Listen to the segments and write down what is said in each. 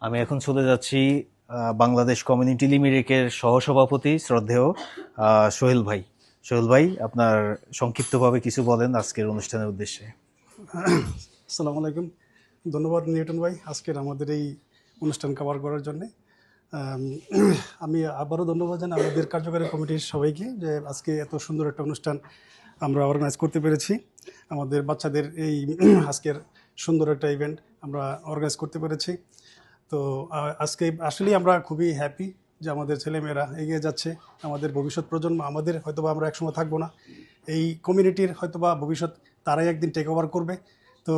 আমি এখন চলে যাচ্ছি বাংলাদেশ কমিউনিটি লিমিটেডের সহসভাপতি শ্রদ্ধেয় সোহেল ভাই। সোহেল ভাই, আপনার সংক্ষিপ্তভাবে কিছু বলেন আজকের অনুষ্ঠানের উদ্দেশ্যে। আসসালামু আলাইকুম। ধন্যবাদ নিউটন ভাই আজকের আমাদের এই অনুষ্ঠান কভার করার জন্যে। আমি আবারও ধন্যবাদ জানাই আমাদের কার্যকারী কমিটির সবাইকে যে আজকে এত সুন্দর একটা অনুষ্ঠান আমরা অর্গানাইজ করতে পেরেছি। আমাদের বাচ্চাদের এই আজকের সুন্দর একটা ইভেন্ট আমরা অর্গানাইজ করতে পেরেছি। তো আজকে আসলেই আমরা খুবই হ্যাপি যে আমাদের ছেলেমেয়েরা এগিয়ে যাচ্ছে। আমাদের ভবিষ্যৎ প্রজন্ম, আমাদের হয়তোবা আমরা একসময় থাকবো না, এই কমিউনিটির হয়তোবা ভবিষ্যৎ তারাই একদিন টেক ওভার করবে। তো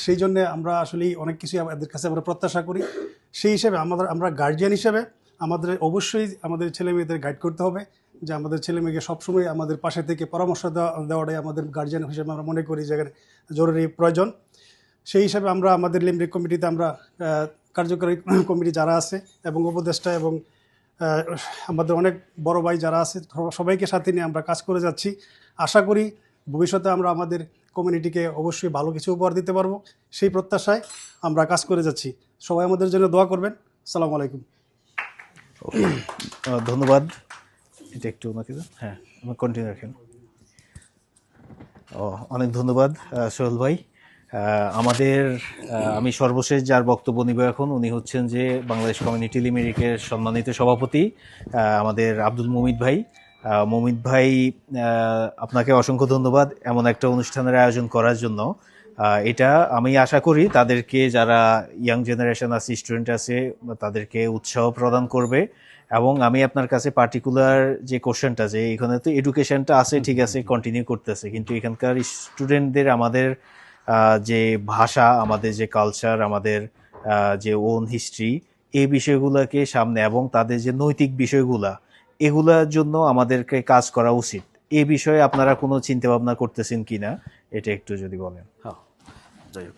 সেই জন্যে আমরা আসলেই অনেক কিছুই আমাদের কাছে আমরা প্রত্যাশা করি। সেই হিসেবে আমরা গার্জিয়ান হিসেবে আমাদের অবশ্যই আমাদের ছেলে মেয়েদের গাইড করতে হবে যে আমাদের ছেলে মেয়েকে সবসময় আমাদের পাশে থেকে পরামর্শ দেওয়াটাই আমাদের গার্জিয়ান হিসেবে আমরা মনে করি যে জরুরি প্রয়োজন। সেই হিসাবে আমরা আমাদের লিমরিক কমিটিতে আমরা কার্যকরী কমিটি যারা আছে এবং উপদেষ্টা এবং আমাদের অনেক বড় ভাই যারা আছে সবাইকে সাথে নিয়ে আমরা কাজ করে যাচ্ছি। আশা করি ভবিষ্যতে আমরা আমাদের কমিউনিটিকে অবশ্যই ভালো কিছু উপহার দিতে পারবো, সেই প্রত্যাশায় আমরা কাজ করে যাচ্ছি। সবাই আমাদের জন্য দোয়া করবেন। আসসালামু আলাইকুম। ধন্যবাদ। এটা একটু ওনাকে হ্যাঁ কন্টিনিউ রাখেন। অনেক ধন্যবাদ সোহেল ভাই। আমি সর্বশেষ যার বক্তব্য নিব এখন, উনি হচ্ছেন যে বাংলাদেশ কমিউনিটি লিমিটেডের সম্মানিত সভাপতি আমাদের আব্দুল মুমিত ভাই। মুমিত ভাই, আপনাকে অসংখ্য ধন্যবাদ এমন একটা অনুষ্ঠানের আয়োজন করার জন্য। এটা আমি আশা করি তাদেরকে, যারা ইয়াং জেনারেশন আছে, স্টুডেন্ট আছে, তাদেরকে উৎসাহ প্রদান করবে। এবং আমি আপনার কাছে পার্টিকুলার যে কোশ্চেনটা, যে এখানে তো এডুকেশনটা আছে ঠিক আছে, কন্টিনিউ করতেছে, কিন্তু এখানকার স্টুডেন্টদের আমাদের যে ভাষা, আমাদের যে কালচার, আমাদের যে ওন হিস্ট্রি, এই বিষয়গুলোকে সামনে, এবং তাদের যে নৈতিক বিষয়গুলা, এগুলার জন্য আমাদেরকে কাজ করা উচিত। এই বিষয়ে আপনারা কোনো চিন্তা ভাবনা করতেছেন কিনা, এটা একটু যদি বলেন। হ্যাঁ, যাই হোক,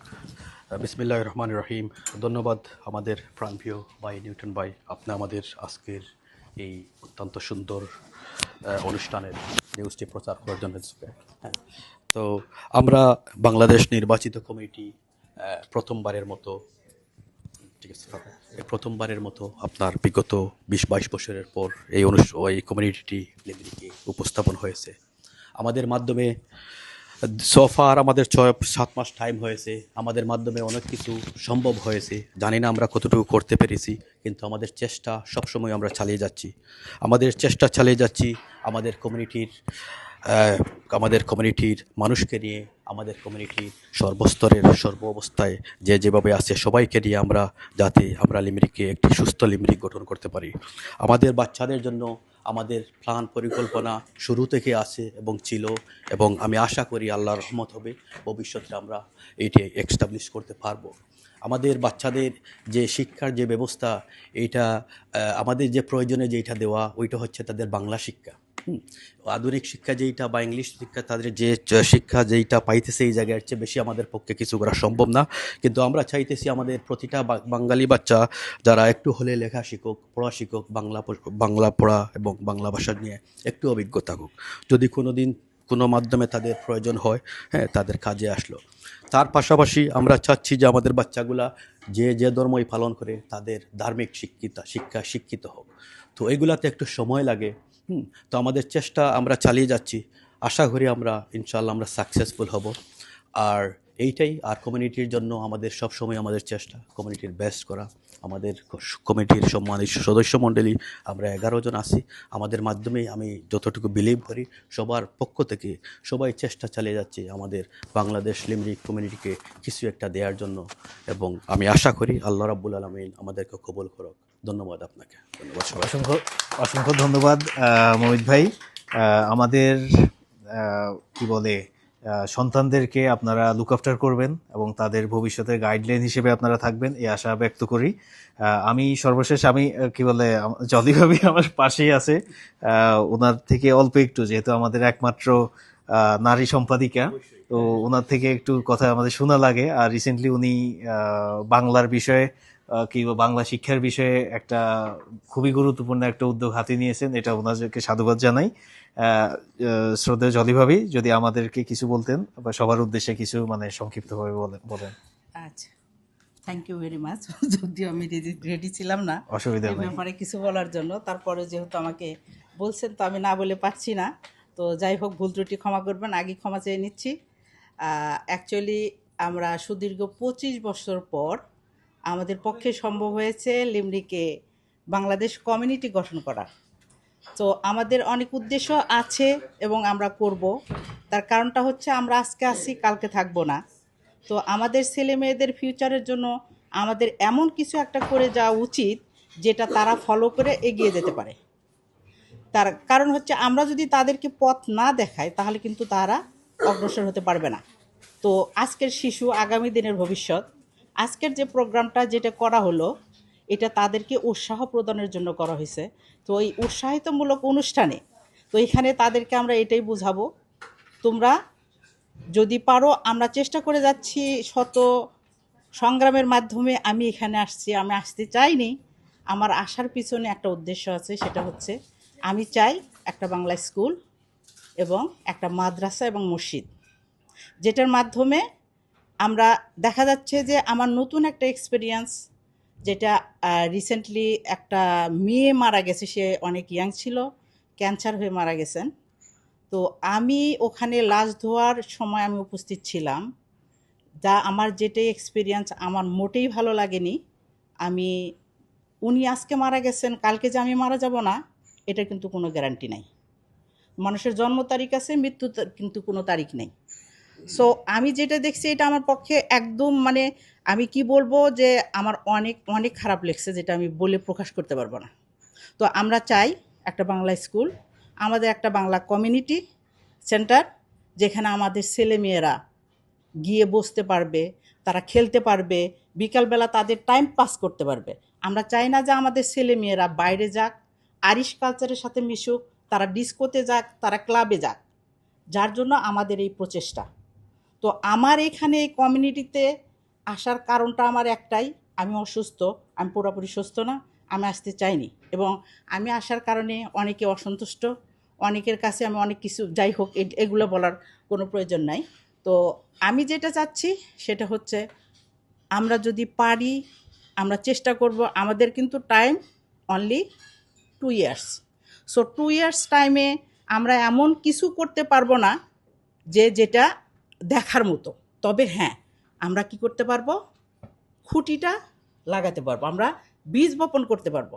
বিসমিল্লাহির রহমানির রহিম। ধন্যবাদ আমাদের প্রাণপ্রিয় ভাই নিউটন ভাই, আপনি আমাদের আজকের এই অত্যন্ত সুন্দর অনুষ্ঠানের নিউজটি প্রচার করার জন্য। হ্যাঁ, তো আমরা বাংলাদেশ নির্বাচিত কমিটি প্রথমবারের মতো, ঠিক আছে, প্রথমবারের মতো আপনার বিগত 20-22 বছরের পর এই কমিউনিটিটি লিমিরিকে উপস্থাপন হয়েছে আমাদের মাধ্যমে। সোফার আমাদের 6-7 মাস টাইম হয়েছে, আমাদের মাধ্যমে অনেক কিছু সম্ভব হয়েছে। জানি না আমরা কতটুকু করতে পেরেছি, কিন্তু আমাদের চেষ্টা সবসময় আমরা চালিয়ে যাচ্ছি। আমাদের কমিউনিটির মানুষকে নিয়ে, আমাদের কমিউনিটির সর্বস্তরের সর্ব অবস্থায় যে যেভাবে আছে সবাইকে নিয়ে আমরা, যাতে আমরা লিমিরিকে একটি সুস্থ লিমিরিক গঠন করতে পারি। আমাদের বাচ্চাদের জন্য আমাদের প্ল্যান পরিকল্পনা শুরু থেকে আছে এবং ছিল, এবং আমি আশা করি আল্লাহর রহমত হবে ভবিষ্যতে আমরা এইটি এস্টাবলিশ করতে পারবো। আমাদের বাচ্চাদের যে শিক্ষার যে ব্যবস্থা, এইটা আমাদের যে প্রয়োজনে যেটা দেওয়া, ওইটা হচ্ছে তাদের বাংলা শিক্ষা। আধুনিক শিক্ষা যেইটা বা ইংলিশ শিক্ষা, তাদের যে শিক্ষা যেইটা পাইতেছে এই জায়গায় চেয়ে বেশি আমাদের পক্ষে কিছু করা সম্ভব না। কিন্তু আমরা চাইতেছি আমাদের প্রতিটা বাঙালি বাচ্চা যারা একটু হলে লেখা শিখুক, পড়া শিখুক, বাংলা পড়া এবং বাংলা ভাষা নিয়ে একটু অভিজ্ঞতা হোক। যদি কোনো দিন কোনো মাধ্যমে তাদের প্রয়োজন হয়, হ্যাঁ, তাদের কাজে আসলো। তার পাশাপাশি আমরা চাচ্ছি যে আমাদের বাচ্চাগুলা যে যে ধর্মই পালন করে তাদের ধার্মিক শিক্ষিত হোক। তো এইগুলাতে একটু সময় লাগে। তো আমাদের চেষ্টা আমরা চালিয়ে যাচ্ছি। আশা করি আমরা ইনশাআল্লাহ আমরা সাকসেসফুল হব। আর এইটাই, আর কমিউনিটির জন্য আমাদের সবসময় আমাদের চেষ্টা কমিউনিটির বেস্ট করা। আমাদের কমিটির সম্মানিত সদস্য মণ্ডলী আমরা 11 জন আছি। আমাদের মাধ্যমেই আমি যতটুকু বিলিভ করি, সবার পক্ষ থেকে সবাই চেষ্টা চালিয়ে যাচ্ছে আমাদের বাংলাদেশ লিমরিক কমিউনিটিকে কিছু একটা দেওয়ার জন্য, এবং আমি আশা করি আল্লাহ রাব্বুল আলামিন আমাদেরকে কবুল করুক। ধন্যবাদ আপনাকে। ধন্যবাদ সবাই। অসংখ্য ধন্যবাদ মোহিত ভাই। আমাদের কি বলে, সন্তানদেরকে আপনারা লুক আফটার করবেন এবং তাদের ভবিষ্যতের গাইডলাইন হিসেবে আপনারা থাকবেন, এই আশা ব্যক্ত করি। আমি সর্বশেষ কি বলে, জলি ভাবি আমার পাশেই আছে। ওনার থেকে অল্প একটু, যেহেতু আমাদের একমাত্র নারী সম্পাদিকা, তো ওনার থেকে একটু কথা আমাদের শোনা লাগে। আর রিসেন্টলি উনি বাংলার বিষয়ে কি বাংলা শিক্ষার বিষয়ে একটা খুবই গুরুত্বপূর্ণ একটা উদ্যোগ হাতে নিয়েছেন, এটা ওনাদেরকে সাধুবাদ জানাই। শ্রদ্ধেয় জলি ভাবি, যদি আমাদেরকে কিছু বলতেন বা সবার উদ্দেশ্যে কিছু, মানে সংক্ষিপ্তভাবে বলেন। আচ্ছা, থ্যাংক ইউ ভেরি মাচ। যদিও আমি রেডি ছিলাম না অসুবিধা এই নেই। ব্যাপারে কিছু বলার জন্য, তারপরে যেহেতু আমাকে বলছেন তো আমি না বলে পারছি না। তো যাই হোক, ভুল ত্রুটি ক্ষমা করবেন, আগে ক্ষমা চেয়ে নিচ্ছি। অ্যাকচুয়ালি আমরা সুদীর্ঘ 25 বছর পর আমাদের পক্ষে সম্ভব হয়েছে লিমরিকে বাংলাদেশ কমিউনিটি গঠন করা। তো আমাদের অনেক উদ্দেশ্য আছে এবং আমরা করব। তার কারণটা হচ্ছে আমরা আজকে আসি, কালকে থাকবো না। তো আমাদের ছেলে মেয়েদের ফিউচারের জন্য আমাদের এমন কিছু একটা করে যাওয়া উচিত যেটা তারা ফলো করে এগিয়ে যেতে পারে। তার কারণ হচ্ছে আমরা যদি তাদেরকে পথ না দেখাই তাহলে কিন্তু তারা অগ্রসর হতে পারবে না। তো আজকের শিশু আগামী দিনের ভবিষ্যৎ। আজকের যে প্রোগ্রামটা যেটা করা হলো, এটা তাদেরকে উৎসাহ প্রদানের জন্য করা হয়েছে। তো এই উৎসাহিতমূলক অনুষ্ঠানে তো এখানে তাদেরকে আমরা এটাই বুঝাবো, তোমরা যদি পারো, আমরা চেষ্টা করে যাচ্ছি শত সংগ্রামের মাধ্যমে আমি এখানে আসছি। আমি আসতে চাইনি, আমার আসার পিছনে একটা উদ্দেশ্য আছে, সেটা হচ্ছে আমি চাই একটা বাংলা স্কুল এবং একটা মাদ্রাসা এবং মসজিদ, যেটার মাধ্যমে আমরা দেখা যাচ্ছে যে আমার নতুন একটা এক্সপিরিয়েন্স, যেটা রিসেন্টলি একটা মেয়ে মারা গেছে, সে অনেক ইয়াং ছিল, ক্যান্সার হয়ে মারা গেছেন। তো আমি ওখানে লাশ ধোয়ার সময় আমি উপস্থিত ছিলাম। যা আমার যেটাই এক্সপিরিয়েন্স আমার মোটেই ভালো লাগেনি। আমি উনি আজকে মারা গেছেন, কালকে যে আমি মারা যাব না, এটা কিন্তু কোনো গ্যারান্টি নাই। মানুষের জন্ম তারিখ আছে, মৃত্যু কিন্তু কোনো তারিখ নেই। সো আমি যেটা দেখছি এটা আমার পক্ষে একদম মানে আমি কি বলবো যে আমার অনেক অনেক খারাপ লেগেছে, যেটা আমি বলে প্রকাশ করতে পারবো না। তো আমরা চাই একটা বাংলা স্কুল, আমাদের একটা বাংলা কমিউনিটি সেন্টার, যেখানে আমাদের ছেলেমেয়েরা গিয়ে বসতে পারবে, তারা খেলতে পারবে, বিকালবেলা তাদের টাইম পাস করতে পারবে। আমরা চাই না যে আমাদের ছেলেমেয়েরা বাইরে যাক, আরিশ কালচারের সাথে মিশুক, তারা ডিস্কোতে যাক, তারা ক্লাবে যাক। যার জন্য আমাদের এই প্রচেষ্টা। তো আমার এখানে এই কমিউনিটিতে আসার কারণটা আমার একটাই, আমি অসুস্থ, আমি পুরোপুরি সুস্থ না, আমি আসতে চাইনি। এবং আমি আসার কারণে অনেকে অসন্তুষ্ট, অনেকের কাছে আমি অনেক কিছু, যাই হোক এগুলো বলার কোনো প্রয়োজন নাই। তো আমি যেটা চাচ্ছি সেটা হচ্ছে আমরা যদি পারি, আমরা চেষ্টা করব। আমাদের কিন্তু time only 2 years. So 2 years টাইমে আমরা এমন কিছু করতে পারবো না যেটা দেখার মতো। তবে হ্যাঁ, আমরা কি করতে পারবো, খুঁটিটা লাগাতে পারবো, আমরা বীজ বপন করতে পারবো।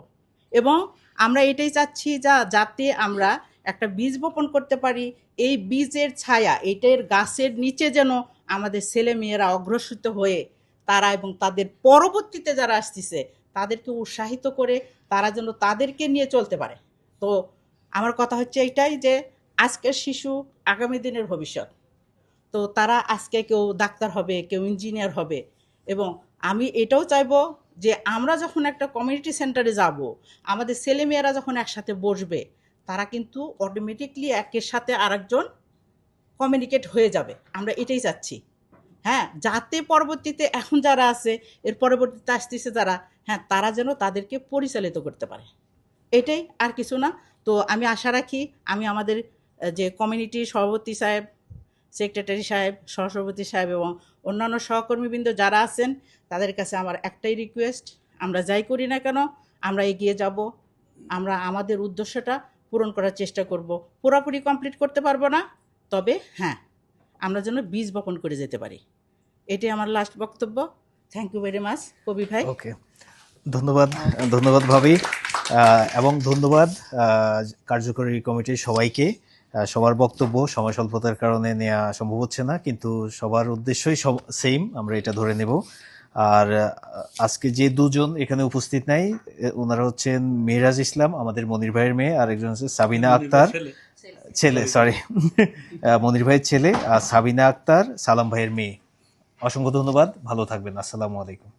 এবং আমরা এটাই চাচ্ছি যাতে আমরা একটা বীজ বপন করতে পারি, এই বীজের ছায়া, এটার গাছের নিচে যেন আমাদের ছেলে মেয়েরা অগ্রসিত হয়ে তারা এবং তাদের পরবর্তীতে যারা আসতেছে তাদেরকে উৎসাহিত করে তারা যেন তাদেরকে নিয়ে চলতে পারে। তো আমার কথা হচ্ছে এইটাই যে আজকের শিশু আগামী দিনের ভবিষ্যৎ। তো তারা আজকে কেউ ডাক্তার হবে, কেউ ইঞ্জিনিয়ার হবে। এবং আমি এটাও চাইবো যে আমরা যখন একটা কমিউনিটি সেন্টারে যাব, আমাদের ছেলেমেয়েরা যখন একসাথে বসবে, তারা কিন্তু অটোমেটিকলি একের সাথে আরেকজন কমিউনিকেট হয়ে যাবে। আমরা এটাই চাচ্ছি, হ্যাঁ, যাতে পরবর্তীতে এখন যারা আছে, এর পরবর্তীতে আসতেছে যারা, হ্যাঁ, তারা যেন তাদেরকে পরিচালিত করতে পারে। এটাই, আর কিছু না। তো আমি আশা রাখি আমি আমাদের যে কমিউনিটির সভাপতি সাহেব, সেক্রেটারি সাহেব, সহসভাপতি সাহেব এবং অন্যান্য সহকর্মীবৃন্দ যারা আছেন, তাদের কাছে আমার একটাই রিকোয়েস্ট, আমরা যাই করি না কেন আমরা এগিয়ে যাব। আমরা আমাদের উদ্দেশ্যটা পূরণ করার চেষ্টা করব। পুরোপুরি কমপ্লিট করতে পারবো না, তবে হ্যাঁ, আমরা যেন বীজ বপন করে যেতে পারি। এটাই আমার লাস্ট বক্তব্য। থ্যাংক ইউ ভেরি মাচ কবি ভাই। ওকে, ধন্যবাদ। ধন্যবাদ ভাবি, এবং ধন্যবাদ কার্যকরী কমিটির সবাইকে। সবার বক্তব্য সময় স্বল্পতার কারণে নেওয়া সম্ভব হচ্ছে না, কিন্তু সবার উদ্দেশ্যই সেম, আমরা এটা ধরে নেব। আর আজকে যে দুজন এখানে উপস্থিত নাই, ওনারা হচ্ছেন মেহরাজ ইসলাম, আমাদের মনির ভাইয়ের মেয়ে, আর একজন হচ্ছে সাবিনা আক্তার, ছেলে, সরি, মনির ভাইয়ের ছেলে, আর সাবিনা আক্তার সালাম ভাইয়ের মেয়ে। অসংখ্য ধন্যবাদ, ভালো থাকবেন, আসসালামু আলাইকুম।